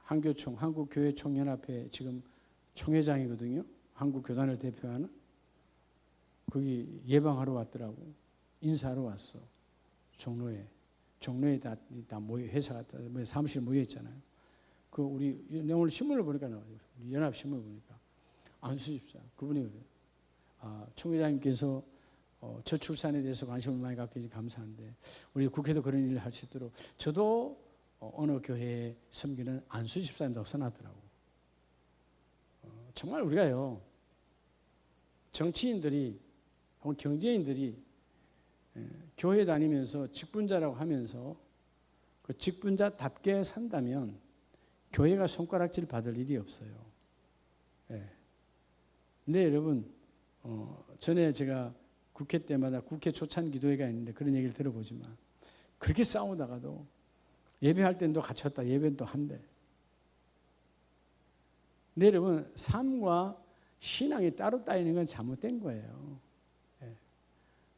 한교총, 한국교회총연합회 지금 총회장이거든요. 한국교단을 대표하는. 거기 예방하러 왔더라고. 인사하러 왔어. 종로에 다 모여, 회사가 사무실 모여 있잖아요. 그 우리 오늘 신문을 보니까 나와요. 우리 연합 신문을 보니까 안수집사 그분이 그래요. 총회장님께서 저출산에 대해서 관심을 많이 갖고 계셔서 감사한데 우리 국회도 그런 일을 할 수 있도록 저도 어느 교회에 섬기는 안수집사님이라고 써놨더라고. 정말 우리가요, 정치인들이 혹은 경제인들이 교회 다니면서 직분자라고 하면서 그 직분자답게 산다면 교회가 손가락질 받을 일이 없어요. 근데 여러분, 전에 제가 국회 때마다 국회 초찬 기도회가 있는데 그런 얘기를 들어보지만 그렇게 싸우다가도 예배할 때도 갇혔다, 예배는 또 한대. 근데 여러분, 삶과 신앙이 따로 따이는 건 잘못된 거예요.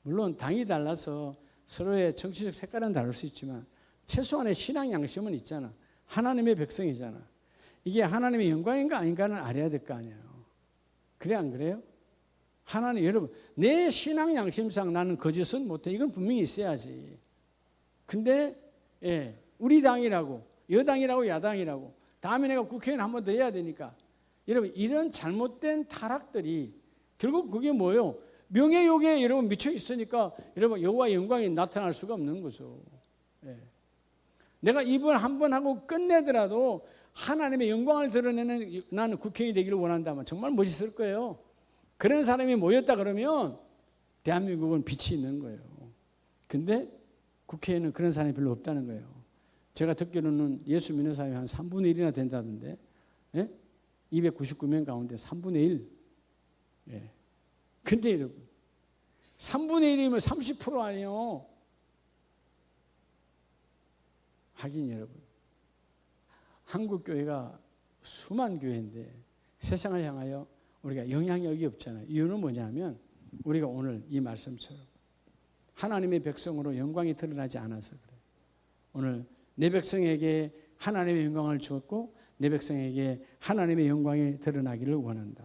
물론 당이 달라서 서로의 정치적 색깔은 다를 수 있지만 최소한의 신앙 양심은 있잖아. 하나님의 백성이잖아. 이게 하나님의 영광인가 아닌가는 알아야 될 거 아니에요. 그래 안 그래요? 하나님, 여러분, 내 신앙 양심상 나는 거짓은 못해. 이건 분명히 있어야지. 근데 우리 당이라고, 여당이라고, 야당이라고, 다음에 내가 국회의원 한 번 더 해야 되니까, 여러분, 이런 잘못된 타락들이 결국 그게 뭐예요? 명예욕에 여러분 미쳐 있으니까 여러분 여호와의 영광이 나타날 수가 없는 거죠. 내가 이번 한 번 하고 끝내더라도 하나님의 영광을 드러내는 나는 국회의원이 되기를 원한다면 정말 멋있을 거예요. 그런 사람이 모였다 그러면 대한민국은 빛이 있는 거예요. 근데 국회에는 그런 사람이 별로 없다는 거예요. 제가 듣기로는 예수 믿는 사람이 한 3분의 1이나 된다던데, 299명 가운데 3분의 1. 근데 여러분, 3분의 1이면 30% 아니에요. 하긴 여러분, 한국교회가 수만 교회인데 세상을 향하여 우리가 영향력이 없잖아요. 이유는 뭐냐면 우리가 오늘 이 말씀처럼 하나님의 백성으로 영광이 드러나지 않아서 그래요. 오늘 내 백성에게 하나님의 영광을 주었고 내 백성에게 하나님의 영광이 드러나기를 원한다.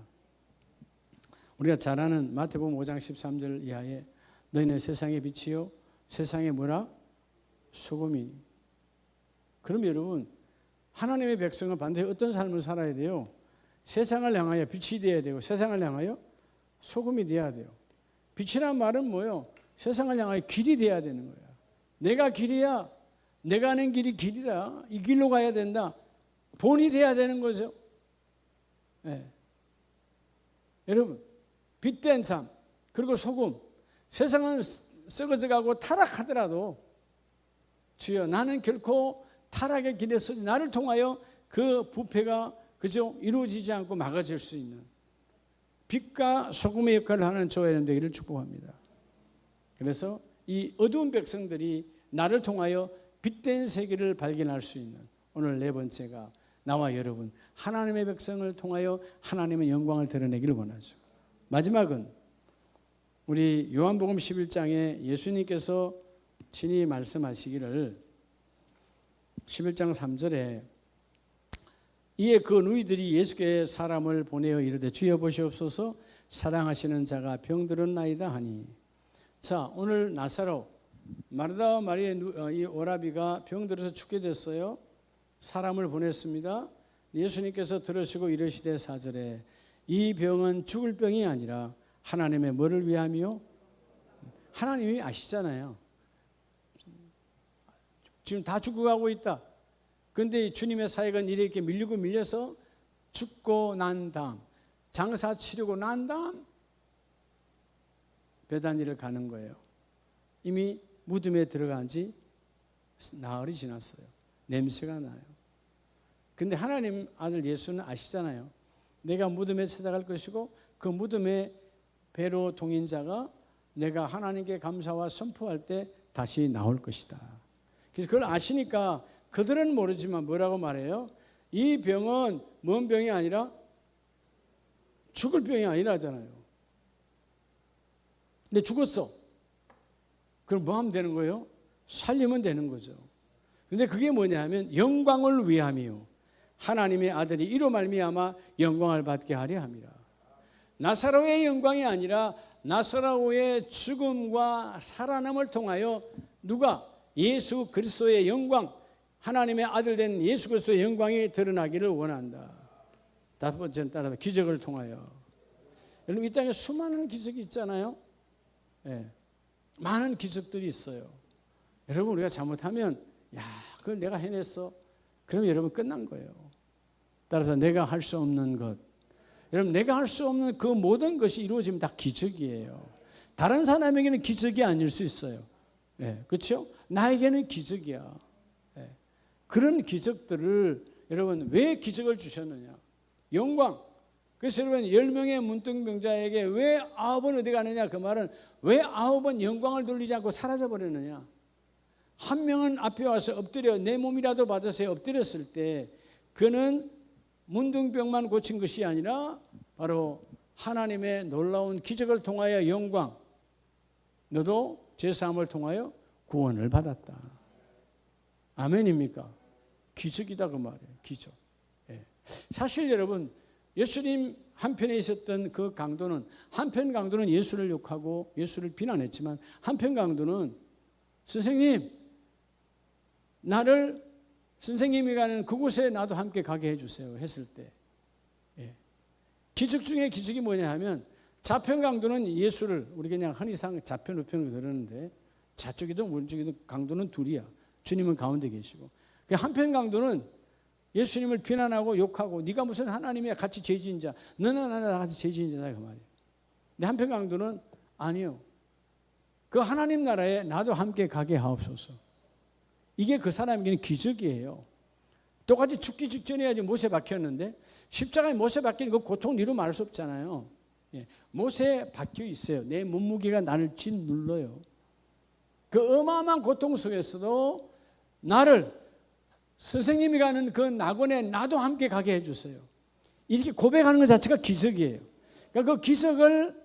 우리가 잘 아는 마태복음 5장 13절 이하에 너희는 세상의 빛이요 세상의 뭐라? 소금이니. 그럼 여러분, 하나님의 백성은 반드시 어떤 삶을 살아야 돼요? 세상을 향하여 빛이 되어야 되고 세상을 향하여 소금이 되어야 돼요. 빛이란 말은 뭐예요? 세상을 향하여 길이 되어야 되는 거야. 내가 길이야. 내가 아는 길이 길이다. 이 길로 가야 된다. 본이 되어야 되는 거죠. 여러분, 빛된 삶, 그리고 소금. 세상은 썩어져 가고 타락하더라도 주여 나는 결코 타락의 길에 서지 나를 통하여 그 부패가 그죠? 이루어지지 않고 막아질 수 있는 빛과 소금의 역할을 하는 저와 여러분 되기를 축복합니다. 그래서 이 어두운 백성들이 나를 통하여 빛된 세계를 발견할 수 있는 오늘 네 번째가 나와 여러분 하나님의 백성을 통하여 하나님의 영광을 드러내기를 원하죠. 마지막은 우리 요한복음 11장에 예수님께서 친히 말씀하시기를 11장 3절에 이에 그 누이들이 예수께 사람을 보내어 이르되 주여 보시옵소서 사랑하시는 자가 병들었나이다 하니. 자, 오늘 나사로 마르다와 마리의 이 오라비가 병들어서 죽게 됐어요. 사람을 보냈습니다. 예수님께서 들으시고 이르시되 4절에 이 병은 죽을 병이 아니라 하나님의 뭐를 위함이요? 하나님이 아시잖아요. 지금 다 죽어가고 있다. 그런데 주님의 사역은 이렇게 밀리고 밀려서 죽고 난 다음, 장사 치르고 난 다음 베다니를 가는 거예요. 이미 무덤에 들어간 지 나흘이 지났어요. 냄새가 나요. 근데 하나님 아들 예수는 아시잖아요. 내가 무덤에 찾아갈 것이고 그 무덤에 배로 동인자가 내가 하나님께 감사와 선포할 때 다시 나올 것이다. 그래서 그걸 아시니까 그들은 모르지만 뭐라고 말해요? 이 병은 뭔 병이 아니라 죽을 병이 아니라잖아요. 근데 죽었어. 그럼 뭐 하면 되는 거예요? 살리면 되는 거죠. 근데 그게 뭐냐 하면 영광을 위함이요 하나님의 아들이 이로 말미암아 영광을 받게 하려 함이라. 나사로의 영광이 아니라 나사로의 죽음과 살아남을 통하여 누가? 예수 그리스도의 영광, 하나님의 아들 된 예수 그리스도의 영광이 드러나기를 원한다. 다섯 번째는 따라 기적을 통하여. 여러분 이 땅에 수많은 기적이 있잖아요. 네. 많은 기적들이 있어요. 여러분 우리가 잘못하면 야, 그걸 내가 해냈어. 그러면 여러분 끝난 거예요. 따라서 내가 할 수 없는 것. 여러분 내가 할 수 없는 그 모든 것이 이루어지면 다 기적이에요. 다른 사람에게는 기적이 아닐 수 있어요. 네, 그렇죠? 나에게는 기적이야. 네. 그런 기적들을 여러분 왜 기적을 주셨느냐? 영광. 그래서 여러분 10명의 문둥병자에게 왜 9은 어디 가느냐? 그 말은 왜 9은 영광을 돌리지 않고 사라져 버렸느냐? 한 명은 앞에 와서 엎드려 내 몸이라도 받으세요 엎드렸을 때 그는 문둥병만 고친 것이 아니라 바로 하나님의 놀라운 기적을 통하여 영광, 너도 죄사함을 통하여 구원을 받았다. 아멘입니까? 기적이다 그 말이에요. 기적. 예. 사실 여러분 예수님 한편에 있었던 그 강도는 한편 강도는 예수를 욕하고 예수를 비난했지만 한편 강도는 선생님 나를 선생님이 가는 그곳에 나도 함께 가게 해주세요 했을 때 예. 기적 중에 기적이 뭐냐 하면 좌편 강도는 예수를 우리 그냥 흔히상 좌편 우편으로 그러는데 좌쪽이든 오른쪽이든 강도는 둘이야. 주님은 가운데 계시고 한편 강도는 예수님을 비난하고 욕하고 네가 무슨 하나님이야 같이 죄지은 자 너나 나나 같이 죄지은 자다 그 말이에요. 근데 한편 강도는 아니요. 그 하나님 나라에 나도 함께 가게 하옵소서. 이게 그 사람에게는 기적이에요. 똑같이 죽기 직전에 못에 박혔는데 십자가에 못에 박히는 그 고통 니로 말할 수 없잖아요. 예, 못에 박혀 있어요. 내 몸무게가 나를 짓눌러요. 그 어마어마한 고통 속에서도 나를 선생님이 가는 그 낙원에 나도 함께 가게 해주세요. 이렇게 고백하는 것 자체가 기적이에요. 그러니까 그 기적을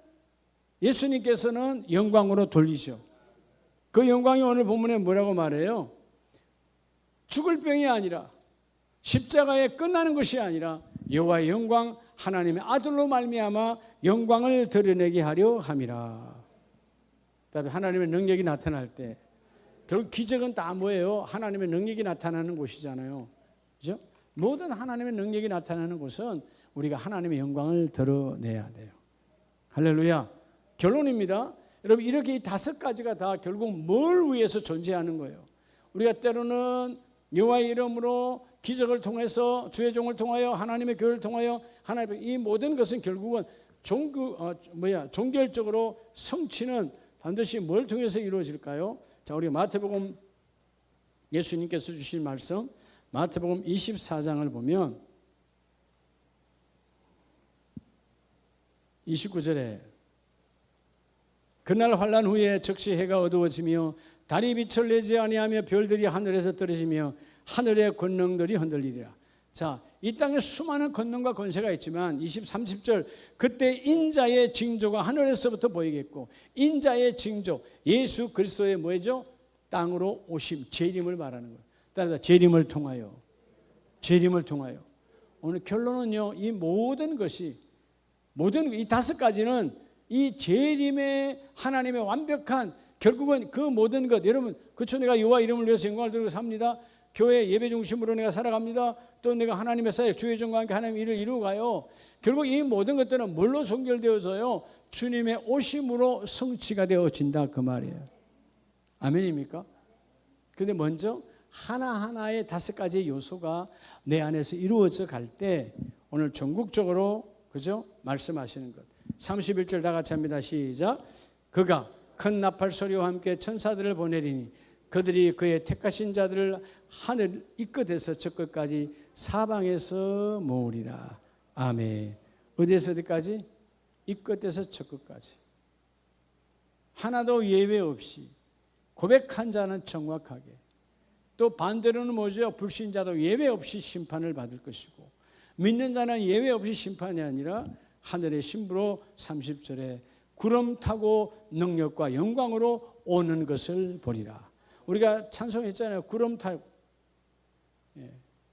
예수님께서는 영광으로 돌리죠. 그 영광이 오늘 본문에 뭐라고 말해요? 죽을 병이 아니라 십자가에 끝나는 것이 아니라 여호와의 영광 하나님의 아들로 말미암아 영광을 드러내게 하려 함이라. 그다음에 하나님의 능력이 나타날 때 결국 기적은 다 뭐예요? 하나님의 능력이 나타나는 곳이잖아요. 그죠? 모든 하나님의 능력이 나타나는 곳은 우리가 하나님의 영광을 드러내야 돼요. 할렐루야. 결론입니다. 여러분 이렇게 이 5가지가 다 결국 뭘 위해서 존재하는 거예요? 우리가 때로는 여호와의 이름으로 기적을 통해서 주의 종을 통하여 하나님의 교회를 통하여 하나님의 이 모든 것은 결국은 종결적으로 성취는 반드시 뭘 통해서 이루어질까요? 자, 우리 마태복음 예수님께서 주신 말씀 마태복음 24장을 보면 29절에 그날 환난 후에 즉시 해가 어두워지며 달이 빛을 내지 아니하며 별들이 하늘에서 떨어지며 하늘의 권능들이 흔들리리라. 자, 이 땅에 수많은 권능과 권세가 있지만 20, 30절 그때 인자의 징조가 하늘에서부터 보이겠고 인자의 징조 예수 그리스도의 뭐죠? 땅으로 오심 재림을 말하는 거예요. 따라서 재림을 통하여 오늘 결론은요. 이 모든 것이 모든 이 5가지는 이 재림의 하나님의 완벽한 결국은 그 모든 것 여러분 그렇죠. 내가 여호와 이름을 위해서 영광을 드리고 삽니다. 교회 예배 중심으로 내가 살아갑니다. 또 내가 하나님의 사역 주의 정과 함께 하나님의 일을 이루고 가요. 결국 이 모든 것들은 뭘로 성결되어서요? 주님의 오심으로 성취가 되어진다 그 말이에요. 아멘입니까? 그런데 먼저 하나하나의 5가지 요소가 내 안에서 이루어져 갈 때 오늘 전국적으로 그죠? 말씀하시는 것 31절 다 같이 합니다. 시작. 그가 큰 나팔 소리와 함께 천사들을 보내리니 그들이 그의 택하신 자들을 하늘 이끝에서 저 끝까지 사방에서 모으리라. 아멘. 어디에서 어디까지? 이 끝에서 저 끝까지. 하나도 예외 없이 고백한 자는 정확하게 또 반대로는 뭐죠? 불신자도 예외 없이 심판을 받을 것이고 믿는 자는 예외 없이 심판이 아니라 하늘의 신부로 30절에 구름 타고 능력과 영광으로 오는 것을 보리라. 우리가 찬송했잖아요. 구름 타고.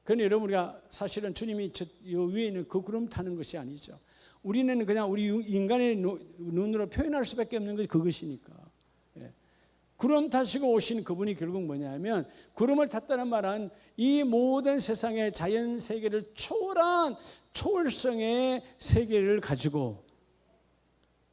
그런데 여러분 우리가 사실은 주님이 저 위에 있는 그 구름 타는 것이 아니죠. 우리는 그냥 우리 인간의 눈으로 표현할 수밖에 없는 것이 그것이니까. 구름 타시고 오신 그분이 결국 뭐냐면 구름을 탔다는 말은 이 모든 세상의 자연 세계를 초월한 초월성의 세계를 가지고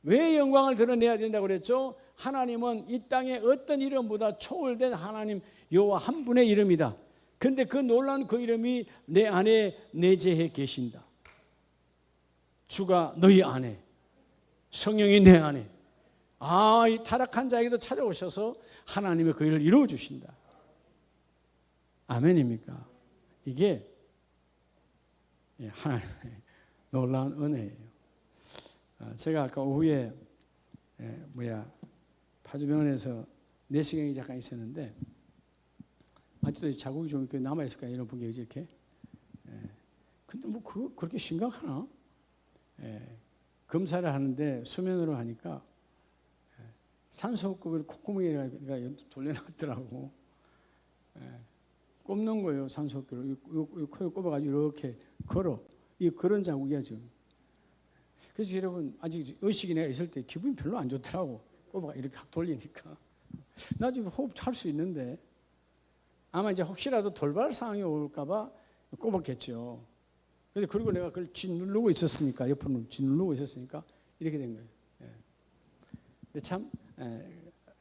왜 영광을 드러내야 된다고 그랬죠? 하나님은 이 땅의 어떤 이름보다 초월된 하나님 여호와 한 분의 이름이다. 그런데 그 놀라운 그 이름이 내 안에 내재해 계신다. 주가 너희 안에 성령이 내 안에 이 타락한 자에게도 찾아오셔서 하나님의 그 일을 이루어 주신다. 아멘입니까? 이게 하나님의 놀라운 은혜예요. 제가 아까 오후에 파주병원에서 내시경이 잠깐 있었는데 아직도 자국이 좀 이렇게 남아 있을까 이런 분이 이렇게. 근데 뭐 그거 그렇게 심각하나? 검사를 하는데 수면으로 하니까 산소호흡을 콧구멍에 돌려놨더라고. 꼽는 거예요. 산소호흡을 코에 꼽아가지고 이렇게 걸어. 이 그런 자국이야 지금. 그래서 여러분 아직 의식이 내가 있을 때 기분이 별로 안 좋더라고. 꼽아가 이렇게 확 돌리니까. 나 지금 호흡 찰 수 있는데 아마 이제 혹시라도 돌발 상황이 올까봐 꼽았겠죠. 근데 그리고 내가 그걸 짓누르고 있었으니까 옆으로 짓누르고 있었으니까 이렇게 된 거예요. 근데 참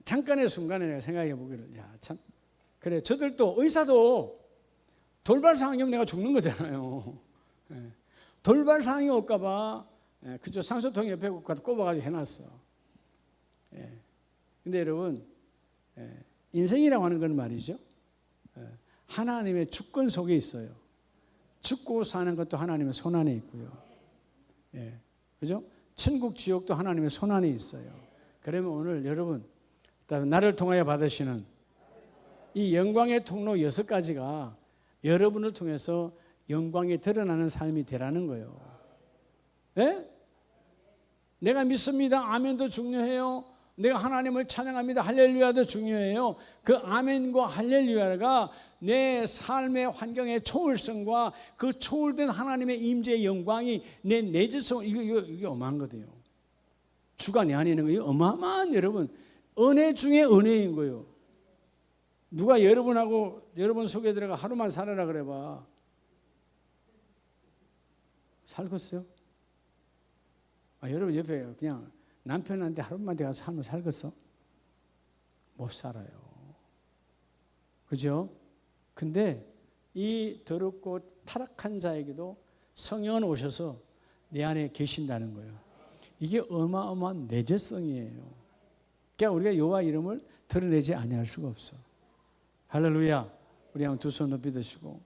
잠깐의 순간에 내가 생각해 보기를 참 그래 저들도 의사도 돌발 상황이 오면 내가 죽는 거잖아요. 돌발 상황이 올까봐 그저 상소통 옆에 꼽아가지고 해놨어. 근데 여러분 인생이라고 하는 건 말이죠. 하나님의 주권 속에 있어요. 죽고 사는 것도 하나님의 손안에 있고요. 그죠? 천국 지옥도 하나님의 손안에 있어요. 그러면 오늘 여러분 나를 통하여 받으시는 이 영광의 통로 6가지가 여러분을 통해서 영광이 드러나는 삶이 되라는 거예요. 내가 믿습니다. 아멘도 중요해요. 내가 하나님을 찬양합니다. 할렐루야도 중요해요. 그 아멘과 할렐루야가 내 삶의 환경의 초월성과 그 초월된 하나님의 임재의 영광이 내 내재성 이게 어마한 거예요. 주가 내 안에 있는 거 어마어마한 여러분 은혜 중에 은혜인 거예요. 누가 여러분 속에 들어가 하루만 살아라 그래봐. 살겠어요? 여러분 옆에 그냥 남편한테 하루만 가서 살면 살겠어? 못 살아요. 그죠? 근데 이 더럽고 타락한 자에게도 성령은 오셔서 내 안에 계신다는 거예요. 이게 어마어마한 내재성이에요. 그러니까 우리가 여호와 이름을 드러내지 아니할 수가 없어. 할렐루야. 우리 한번 두 손 높이 드시고